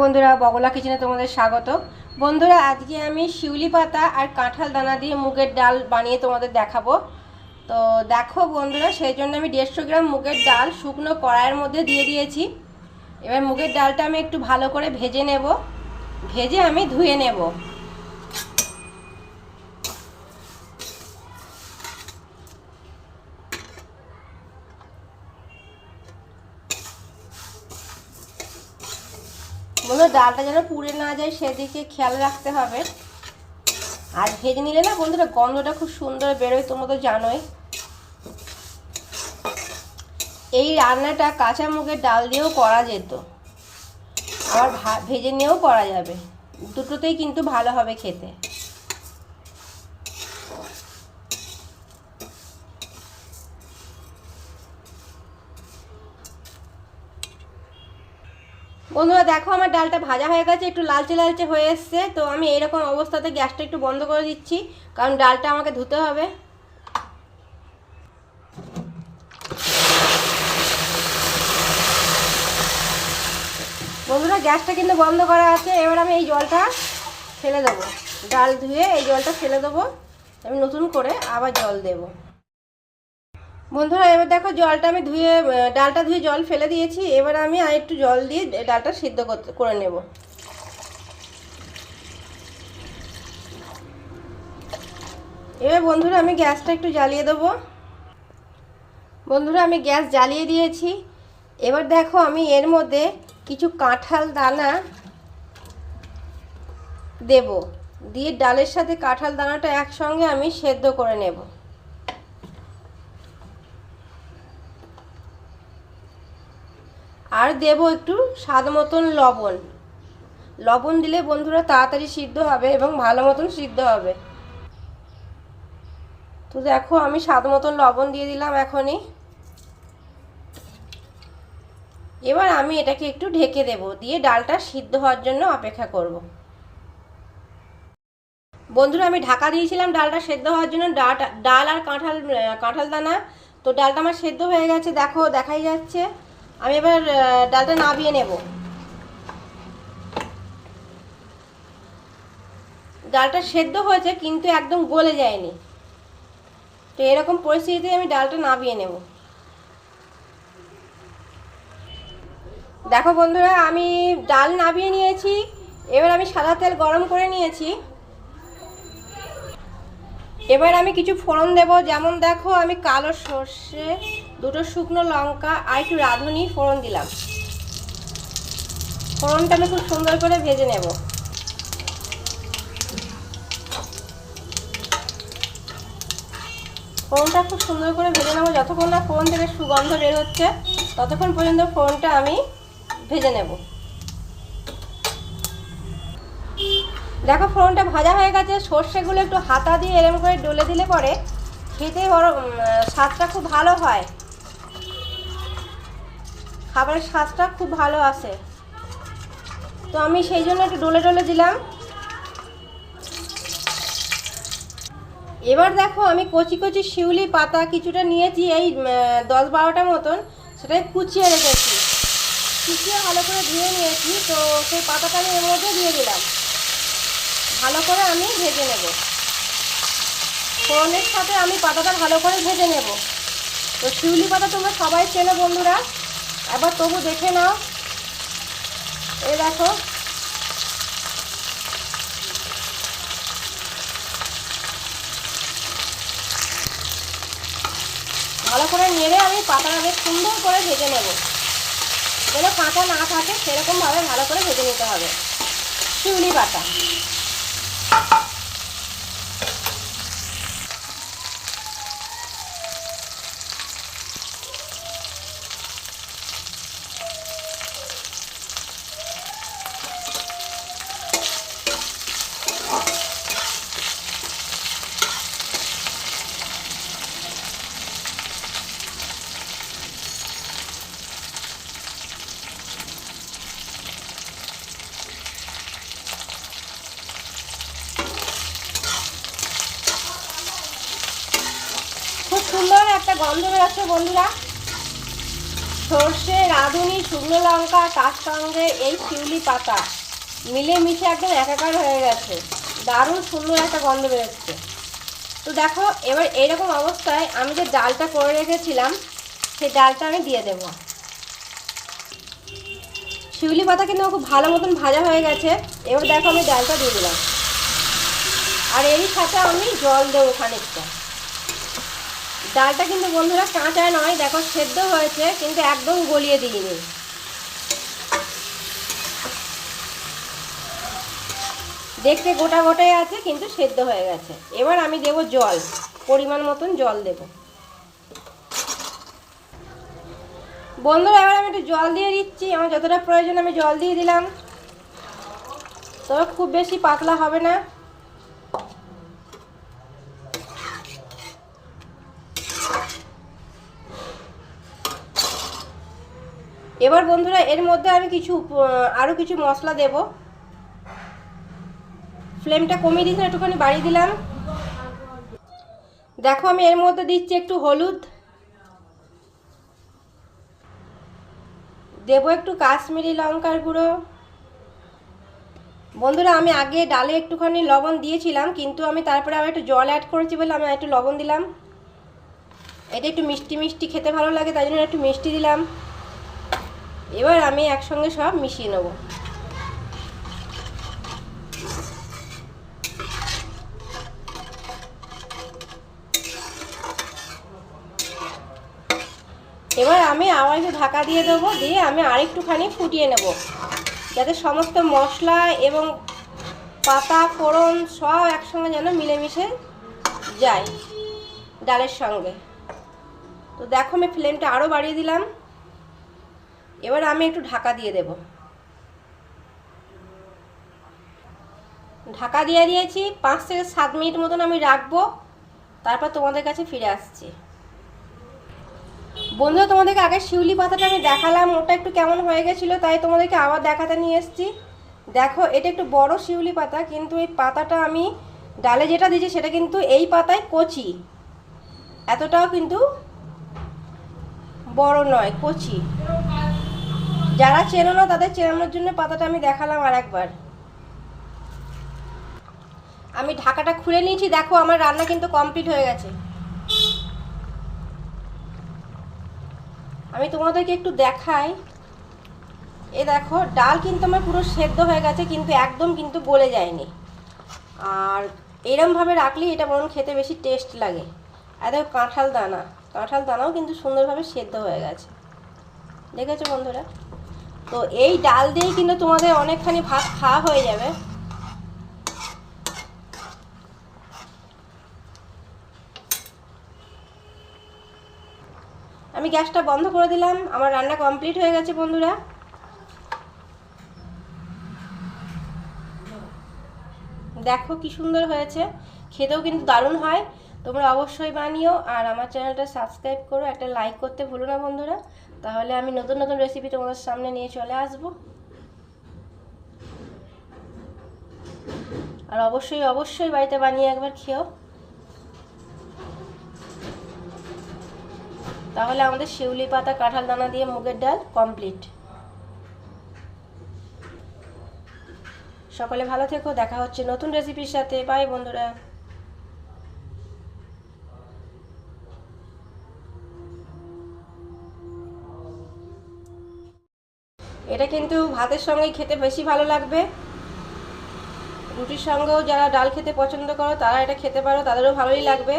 বন্ধুরা, বগলা কিচেনে তোমাদের স্বাগত। বন্ধুরা, আজকে আমি শিউলি পাতা আর কাঁঠাল দানা দিয়ে মুগের ডাল বানিয়ে তোমাদের দেখাবো। তো দেখো বন্ধুরা, সেই জন্য আমি 150 গ্রাম মুগের ডাল শুকনো কড়াইয়ের মধ্যে দিয়ে দিয়েছি। এবার মুগের ডালটা আমি একটু ভালো করে ভেজে নেব, ভেজে আমি ধুয়ে নেব। বন্ধুরা, ডালটা যেন পুড়ে না যায় সেদিকে খেয়াল রাখতে হবে। আর ভেজে নিলে না বন্ধুরা, গন্ধটা খুব সুন্দর বেরোয়, তোমরা তো জানোই। এই রান্নাটা কাঁচা মুগের ডাল দিয়েও করা যেত, আবার ভেজে নিয়েও করা যাবে, দুটোতেই কিন্তু ভালো হবে খেতে। বন্ধুরা দেখো, আমার ডালটা ভাজা হয়ে গেছে, একটু লালচে লালচে হয়ে এসছে। তো আমি এইরকম অবস্থাতে গ্যাসটা একটু বন্ধ করে দিচ্ছি, কারণ ডালটা আমাকে ধুতে হবে। বন্ধুরা, গ্যাসটা কিন্তু বন্ধ করা আছে। এবার আমি এই জলটা ফেলে দেবো, ডাল ধুয়ে এই জলটা ফেলে দেবো। আমি নতুন করে আবার জল দেব। বন্ধুরা, এবার দেখো, জলটা আমি ডালটা ধুয়ে জল ফেলে দিয়েছি। এবার আমি আর একটু জল দিয়ে ডালটা সিদ্ধ করে নেব। এবার বন্ধুরা, আমি গ্যাসটা একটু জ্বালিয়ে দেবো। বন্ধুরা, আমি গ্যাস জ্বালিয়ে দিয়েছি। এবার দেখো, আমি এর মধ্যে কিছু কাঁঠাল দানা দেব, দিয়ে ডালের সাথে কাঁঠাল দানাটা একসঙ্গে আমি সেদ্ধ করে নেব। আর দেব একটু স্বাদ মতন লবণ। লবণ দিলে বন্ধুরা তাড়াতাড়ি সিদ্ধ হবে এবং ভালো মতন সিদ্ধ হবে। তো দেখো, আমি স্বাদ মতন লবণ দিয়ে দিলাম এখনই। এবার আমি এটাকে একটু ঢেকে দেব, দিয়ে ডালটা সিদ্ধ হওয়ার জন্য অপেক্ষা করব। বন্ধুরা, আমি ঢাকা দিয়েছিলাম ডালটা সেদ্ধ হওয়ার জন্য, ডাল আর কাঁঠাল দানা। তো ডালটা আমার সেদ্ধ হয়ে গেছে, দেখো দেখাই যাচ্ছে। আমি এবার ডালটা নামিয়ে নেব। ডালটা সেদ্ধ হয়েছে কিন্তু একদম গলে যায়নি। তো এরকম পরিস্থিতিতে আমি ডালটা নামিয়ে নেব। দেখো বন্ধুরা, আমি ডাল নামিয়ে নিয়েছি। এবার আমি সাদা তেল গরম করে নিয়েছি। এবার আমি কিছু ফোড়ন দেব, যেমন দেখো, আমি কালো সর্ষে, দুটো শুকনো লঙ্কা আর একটু রাঁধুনি ফোড়ন দিলাম। ফোড়নটা আমি খুব সুন্দর করে ভেজে নেব। ফোড়নটা খুব সুন্দর করে ভেজে নেব, যতক্ষণ না ফোড়ন থেকে সুগন্ধ বের হচ্ছে ততক্ষণ পর্যন্ত ফোড়নটা আমি ভেজে নেব। দেখো, ফোড়নটা ভাজা হয়ে গেছে। সর্ষেগুলো একটু হাতা দিয়ে এরম করে ডলে দিলে পরে খেতে স্বাদটা খুব ভালো হয়, খাবারের স্বাদটা খুব ভালো আসে। তো আমি সেই জন্য একটু ডলে ডলে দিলাম। এবার দেখো, আমি কচি কচি শিউলি পাতা কিছুটা নিয়েছি, এই 10-12টা মতন, সেটাই কুচিয়ে রেখেছি। কুচিয়ে ভালো করে ধুয়ে নিয়েছি। তো সেই পাতাটা আমি এর মধ্যে দিয়ে দিলাম, ভালো করে আমি ভেজে নেব। ফোড়নের সাথে আমি পাতাটা ভালো করে ভেজে নেব। তো শিউলি পাতা তোমরা সবাই চেনো বন্ধুরা, একবার তবু দেখে নাও। এই দেখো, ভালো করে নেড়ে আমি পাতাটা বেশ সুন্দর করে ভেজে নেব, যেন কাঁচা না থাকে সেরকমভাবে ভালো করে ভেজে নিতে হবে শিউলি পাতা। খুব সুন্দর একটা গন্ধ বেরোচ্ছে বন্ধুরা। সর্ষে, রাঁধুনি, শুকনো লঙ্কা, তার সঙ্গে এই শিউলি পাতা মিলেমিশে একদম একাকার হয়ে গেছে। দারুণ সুন্দর একটা গন্ধ বেরোচ্ছে। তো দেখো, এবার এইরকম অবস্থায় আমি যে ডালটা করে রেখেছিলাম সেই ডালটা আমি দিয়ে দেব। শিউলি পাতা কিন্তু খুব ভালো মতন ভাজা হয়ে গেছে। এবার দেখো আমি ডালটা দিয়ে দিলাম, আর এরই সাথে আমি জল দেবো খানিকটা। ডালটা কিন্তু বন্ধুরা কাঁচা নয়, দেখো সেদ্ধ হয়েছে, কিন্তু একদম গলিয়ে দিইনি। দেখতে গোটা গোটাই আছে, কিন্তু সেদ্ধ হয়ে গেছে। এবার আমি দেব জল, পরিমাণ মতন জল দেব। বন্ধুরা এবার আমি একটু জল দিয়ে দিচ্ছি, আমার যতটা প্রয়োজন আমি জল দিয়ে দিলাম। তবে খুব বেশি পাতলা হবে না। এবার বন্ধুরা এর মধ্যে আমি আরও কিছু মশলা দেব। ফ্লেমটা কমিয়ে দিয়েছি, একটুখানি বাড়িয়ে দিলাম। দেখো আমি এর মধ্যে দিচ্ছি একটু হলুদ, দেব একটু কাশ্মীরি লঙ্কার গুঁড়ো। বন্ধুরা আমি আগে ডালে একটুখানি লবণ দিয়েছিলাম, কিন্তু আমি তারপরে আবার একটু জল অ্যাড করেছি বলে আমি একটু লবণ দিলাম। এটা একটু মিষ্টি মিষ্টি খেতে ভালো লাগে, তাই জন্য একটু মিষ্টি দিলাম। এবার আমি একসঙ্গে সব মিশিয়ে নেব। এবার আমি আবার একটু ঢাকা দিয়ে দেবো, দিয়ে আমি আরেকটুখানি ফুটিয়ে নেব, যাতে সমস্ত মশলা এবং পাতা ফোড়ন সব একসঙ্গে যেন মিলেমিশে যায় ডালের সঙ্গে। তো দেখো আমি ফ্লেমটা আরও বাড়িয়ে দিলাম। এবার আমি একটু ঢাকা দিয়ে দেব। ঢাকা দিয়ে দিয়েছি, 5 থেকে 7 মিনিট মতন আমি রাখবো, তারপর তোমাদের কাছে ফিরে আসছি। বন্ধুরা তোমাদেরকে আগে শিউলি পাতাটা আমি দেখালাম, ওটা একটু কেমন হয়ে গেছিলো, তাই তোমাদেরকে আবার দেখাতে নিয়ে এসেছি। দেখো এটা একটু বড় শিউলি পাতা, কিন্তু এই পাতাটা আমি ডালে যেটা দিয়েছি সেটা কিন্তু এই পাতায় কচি, এতটাও কিন্তু বড় নয়, কচি। যারা চেনো না তাদের চেনানোর জন্য পাতাটা আমি দেখালাম আর একবার। আমি ঢাকাটা খুলে নিয়েছি, দেখো আমার রান্না কিন্তু কমপ্লিট হয়ে গেছে। আমি তোমাদেরকে একটু দেখাই, এ দেখো ডাল কিন্তু আমার পুরো সেদ্ধ হয়ে গেছে, কিন্তু একদম কিন্তু গলে যায়নি। আর এরমভাবে রাখলেই এটা বরং খেতে বেশি টেস্ট লাগে। আর দেখো কাঁঠাল দানাও কিন্তু সুন্দরভাবে সেদ্ধ হয়ে গেছে, দেখেছো বন্ধুরা? তো এই ডাল দিয়েই কিন্তু তোমাদের অনেকখানি ভাত খাওয়া হয়ে যাবে। আমি গ্যাসটা বন্ধ করে দিলাম, আমার রান্না কমপ্লিট হয়ে গেছে বন্ধুরা। দেখো কি সুন্দর হয়েছে, খেতেও কিন্তু দারুণ হয়। তোমরা অবশ্যই বানিও, আর আমার চ্যানেলটা সাবস্ক্রাইব করো, একটা লাইক করতে ভুলো না বন্ধুরা, তাহলে আমি নতুন নতুন রেসিপি তোমাদের সামনে নিয়ে চলে আসব। আর অবশ্যই অবশ্যই বাড়িতে বানিয়ে একবার খেও, তাহলে আমাদের শিউলি পাতা কাঁঠাল দানা দিয়ে মুগের ডাল কমপ্লিট। সকলে ভালো থেকো, দেখা হচ্ছে নতুন রেসিপির সাথে। বাই বন্ধুরা। এটা কিন্তু ভাতের সঙ্গে খেতে বেশি ভালো লাগবে, রুটির সঙ্গেও যারা ডাল খেতে পছন্দ করো তারা এটা খেতে পারো, তাদেরও ভালোই লাগবে।